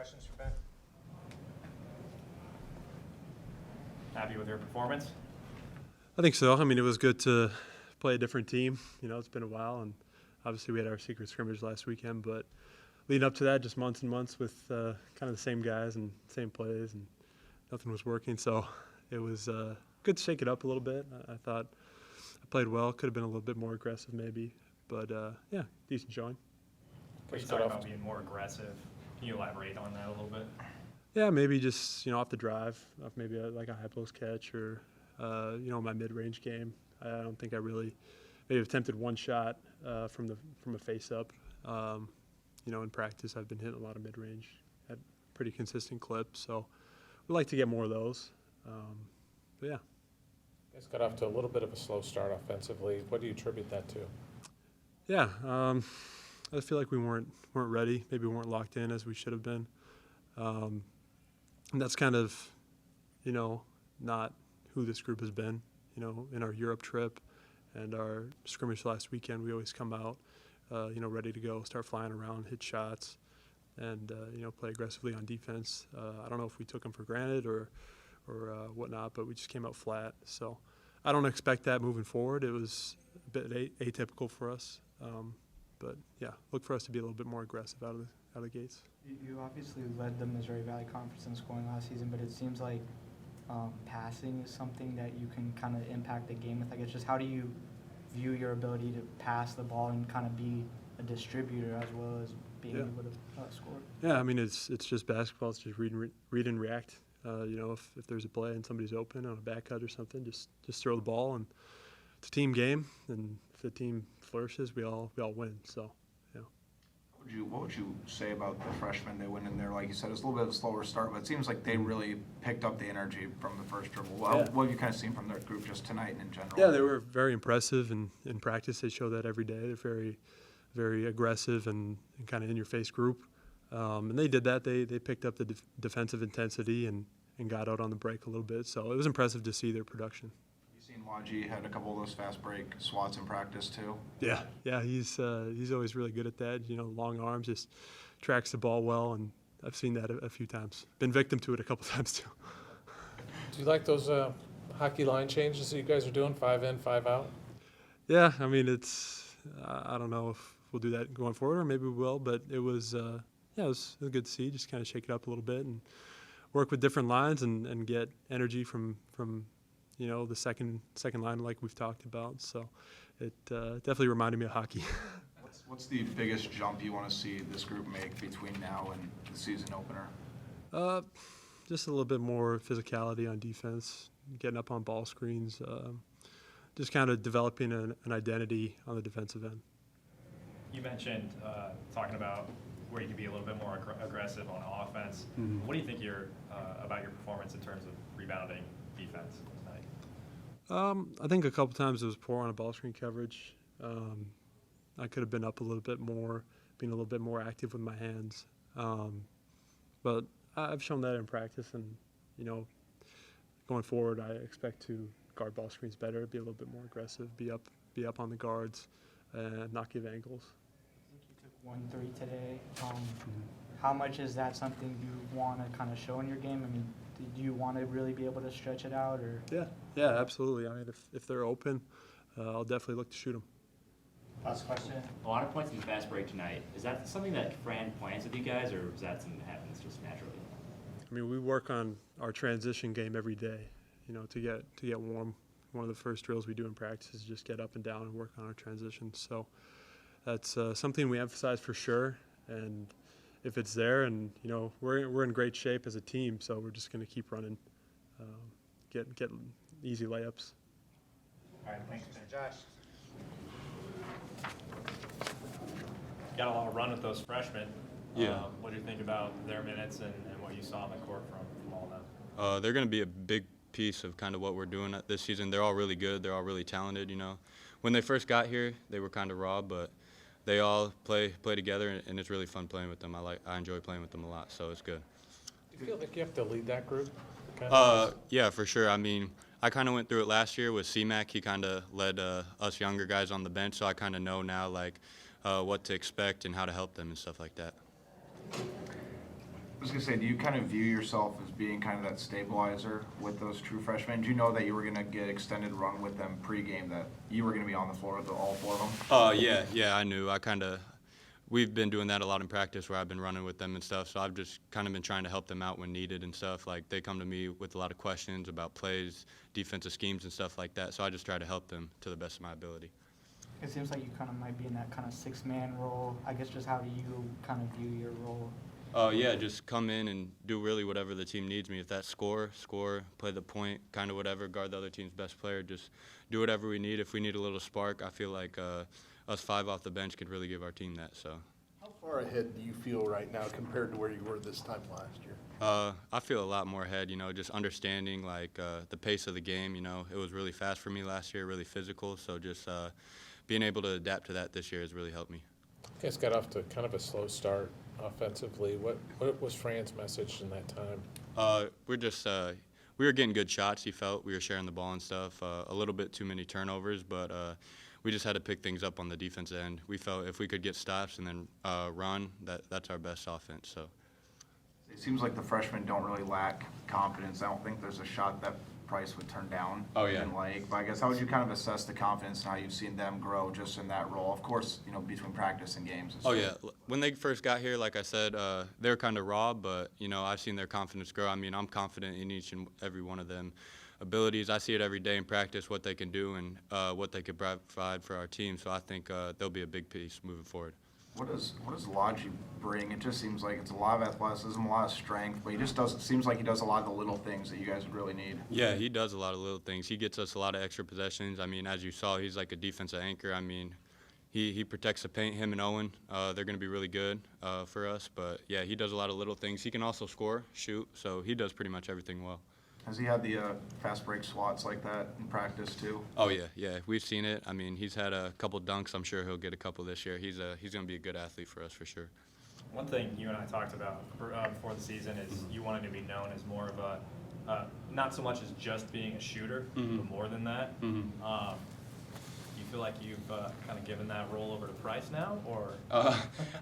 questions for Ben? Happy with your performance? I think so. I mean, it was good to play a different team. You know, it's been a while, and obviously we had our secret scrimmage last weekend, but leading up to that, just months and months with kind of the same guys and same plays, and nothing was working. So it was good to shake it up a little bit. I thought I played well. Could have been a little bit more aggressive maybe, but yeah, decent showing. When you talk about being more aggressive, can you elaborate on that a little bit? Yeah, maybe just, off the drive, off maybe like a high post catch or, my mid-range game. I don't think I really maybe attempted one shot from a face-up. In practice I've been hitting a lot of mid-range at pretty consistent clip, so we'd like to get more of those. But yeah. You guys got off to a little bit of a slow start offensively. What do you attribute that to? Yeah, I feel like we weren't ready. Maybe we weren't locked in as we should have been. And that's kind of, not who this group has been. In our Europe trip and our scrimmage last weekend, we always come out, ready to go, start flying around, hit shots, and, play aggressively on defense. I don't know if we took them for granted or whatnot, but we just came out flat. So I don't expect that moving forward. It was a bit atypical for us. But, yeah, look for us to be a little bit more aggressive out of the gates. You obviously led the Missouri Valley Conference in scoring last season, but it seems like passing is something that you can kind of impact the game with. I guess just how do you view your ability to pass the ball and kind of be a distributor as well as being able to score? Yeah, I mean, it's just basketball. It's just read and react. If there's a play and somebody's open on a back cut or something, just throw the ball, and it's a team game. And if the team flourishes, we all win. So, yeah. What would you say about the freshmen that went in there? Like you said, it's a little bit of a slower start, but it seems like they really picked up the energy from the first dribble. What have you kind of seen from their group just tonight and in general? Yeah, they were very impressive, and in practice they show that every day. They're very, very aggressive and kind of in-your-face group. And they did that. They picked up the defensive intensity and got out on the break a little bit. So it was impressive to see their production. Seen Waji had a couple of those fast break swats in practice too. Yeah, he's always really good at that. Long arms, just tracks the ball well, and I've seen that a few times. Been victim to it a couple times too. Do you like those hockey line changes that you guys are doing, 5 in, 5 out? Yeah, I mean I don't know if we'll do that going forward, or maybe we will. But it was it was good to see. Just kind of shake it up a little bit and work with different lines and get energy from the second line like we've talked about. So it definitely reminded me of hockey. What's the biggest jump you want to see this group make between now and the season opener? Just a little bit more physicality on defense, getting up on ball screens, just kind of developing an identity on the defensive end. You mentioned talking about where you can be a little bit more aggressive on offense. Mm-hmm. What do you think about your performance in terms of rebounding defense tonight? I think a couple times it was poor on a ball screen coverage. I could have been up a little bit more, being a little bit more active with my hands. But I've shown that in practice, and going forward, I expect to guard ball screens better, be a little bit more aggressive, be up on the guards, and not give angles. I think you took 1-3 today. How much is that something you want to kind of show in your game? I mean, do you want to really be able to stretch it out, or? Yeah, absolutely. I mean, if they're open, I'll definitely look to shoot them. Last question. A lot of points in the fast break tonight. Is that something that Fran plans with you guys, or is that something that happens just naturally? I mean, we work on our transition game every day, to get warm. One of the first drills we do in practice is just get up and down and work on our transitions. So that's something we emphasize for sure. And if it's there, and we're in great shape as a team, so we're just going to keep running, get easy layups. All right, thanks. Josh. Got a lot of run with those freshmen. Yeah. What do you think about their minutes and what you saw on the court from all of them? They're going to be a big piece of kind of what we're doing this season. They're all really good. They're all really talented. When they first got here, they were kind of raw, but they all play together, and it's really fun playing with them. I enjoy playing with them a lot, so it's good. Do you feel like you have to lead that group? Yeah, for sure. I mean, I kind of went through it last year with C-Mac. He kind of led us younger guys on the bench, so I kind of know now what to expect and how to help them and stuff like that. I was gonna say, do you kind of view yourself as being kind of that stabilizer with those true freshmen? Do you know that you were gonna get extended run with them pregame, that you were gonna be on the floor with all 4 of them? Yeah, I knew. We've been doing that a lot in practice where I've been running with them and stuff, so I've just kind of been trying to help them out when needed and stuff. Like, they come to me with a lot of questions about plays, defensive schemes and stuff like that, so I just try to help them to the best of my ability. It seems like you kind of might be in that kind of 6-man role. I guess just how do you kind of view your role? Yeah, just come in and do really whatever the team needs me. If that's score, play the point, kind of whatever, guard the other team's best player, just do whatever we need. If we need a little spark, I feel like us 5 off the bench could really give our team that. So. How far ahead do you feel right now compared to where you were this time last year? I feel a lot more ahead, just understanding like the pace of the game. It was really fast for me last year, really physical. So just being able to adapt to that this year has really helped me. You guys got off to kind of a slow start offensively. What was Fran's message in that time? We were getting good shots. He felt we were sharing the ball and stuff. A little bit too many turnovers, but we just had to pick things up on the defense end. We felt if we could get stops and then run, that's our best offense. So. It seems like the freshmen don't really lack confidence. I don't think there's a shot that Price would turn down. Oh, yeah. But I guess how would you kind of assess the confidence and how you've seen them grow just in that role? Of course, between practice and games. Oh, yeah. When they first got here, like I said, they were kind of raw, but, I've seen their confidence grow. I mean, I'm confident in each and every one of them abilities. I see it every day in practice, what they can do and what they could provide for our team. So I think they'll be a big piece moving forward. What does Lodge bring? It just seems like it's a lot of athleticism, a lot of strength, but seems like he does a lot of the little things that you guys would really need. Yeah, he does a lot of little things. He gets us a lot of extra possessions. I mean, as you saw, he's like a defensive anchor. I mean, he protects the paint. Him and Owen, they're going to be really good for us. But, yeah, he does a lot of little things. He can also score, shoot, so he does pretty much everything well. Has he had the fast break swats like that in practice too? Oh, yeah. We've seen it. I mean, he's had a couple dunks. I'm sure he'll get a couple this year. He's going to be a good athlete for us for sure. One thing you and I talked about before the season is you wanted to be known as more of a, not so much as just being a shooter, but more than that. You feel like you've kind of given that role over to Price now, or?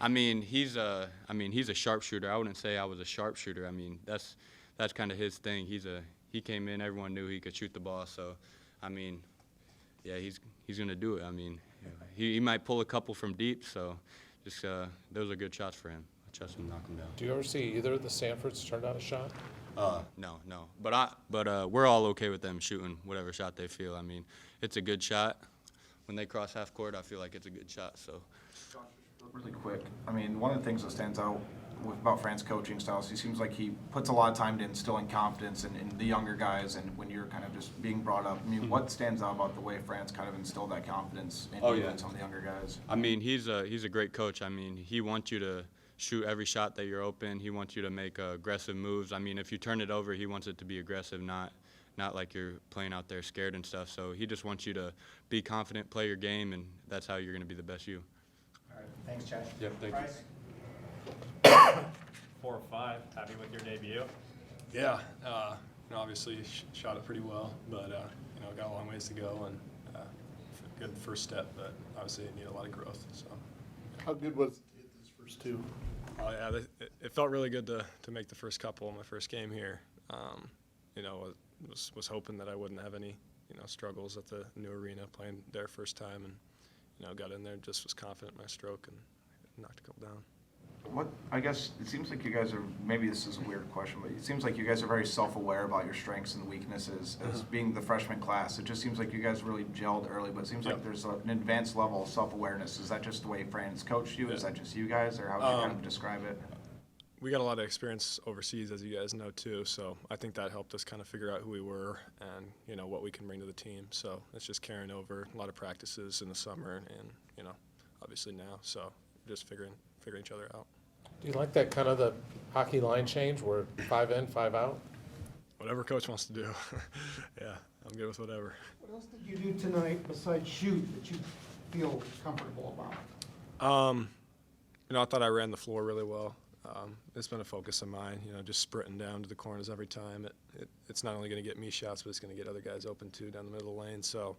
I mean, he's a sharpshooter. I wouldn't say I was a sharpshooter. I mean, that's kind of his thing. He came in, everyone knew he could shoot the ball. So, I mean, yeah, he's going to do it. I mean, he might pull a couple from deep. So, just those are good shots for him. I trust him to knock them down. Do you ever see either of the Sanfords turn down a shot? No. But we're all okay with them shooting whatever shot they feel. I mean, it's a good shot. When they cross half court, I feel like it's a good shot. So. Really quick, I mean, one of the things that stands out about Fran's coaching styles, he seems like he puts a lot of time to instilling confidence in the younger guys, and when you're kind of just being brought up. I mean, what stands out about the way Fran's kind of instilled that confidence in you and some of the younger guys? I mean, he's a great coach. I mean, he wants you to shoot every shot that you're open. He wants you to make aggressive moves. I mean, if you turn it over, he wants it to be aggressive, not like you're playing out there scared and stuff. So he just wants you to be confident, play your game, and that's how you're going to be the best you. All right, thanks, Chad. Yep, thank you. 4 or 5. Happy with your debut? Yeah, obviously shot it pretty well, but got a long ways to go and good first step, but obviously it needed a lot of growth. So. How good was it to hit those first 2? Oh yeah, it felt really good to make the first couple in my first game here. Was hoping that I wouldn't have any struggles at the new arena playing there first time, and got in there, just was confident in my stroke and knocked a couple down. I guess it seems like you guys are, maybe this is a weird question, but it seems like you guys are very self-aware about your strengths and weaknesses as being the freshman class. It just seems like you guys really gelled early, but it seems like there's an advanced level of self-awareness. Is that just the way Fran's coached you? Is that just you guys, or how would you kind of describe it? We got a lot of experience overseas, as you guys know, too, so I think that helped us kind of figure out who we were and, what we can bring to the team. So it's just carrying over a lot of practices in the summer and, obviously now. So just figuring each other out. Do you like that kind of the hockey line change where 5 in, 5 out? Whatever coach wants to do. Yeah, I'm good with whatever. What else did you do tonight besides shoot that you feel comfortable about? I thought I ran the floor really well. It's been a focus of mine, just sprinting down to the corners every time. It's not only going to get me shots, but it's going to get other guys open too down the middle of the lane. So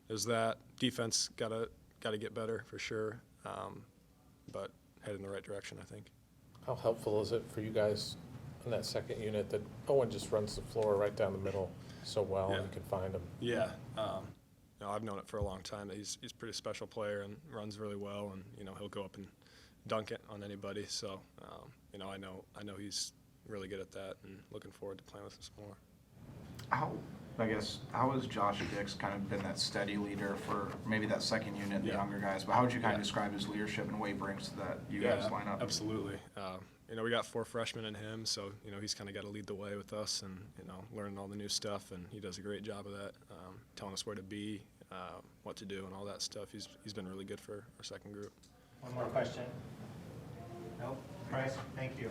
there's that. Defense got to get better for sure, but head in the right direction, I think. How helpful is it for you guys in that second unit that Owen just runs the floor right down the middle so well and you can find him? Yeah. I've known it for a long time. He's a pretty special player and runs really well, and he'll go up and dunk it on anybody. So I know he's really good at that, and looking forward to playing with him some more. How has Josh Dix kind of been that steady leader for maybe that second unit, the younger guys? But how would you kind of describe his leadership and what he brings to that you guys lineup? Absolutely. We got 4 freshmen in him, so he's kind of got to lead the way with us, and learning all the new stuff, and he does a great job of that, telling us where to be, what to do, and all that stuff. He's been really good for our second group. One more question. Nope. Bryce, thank you.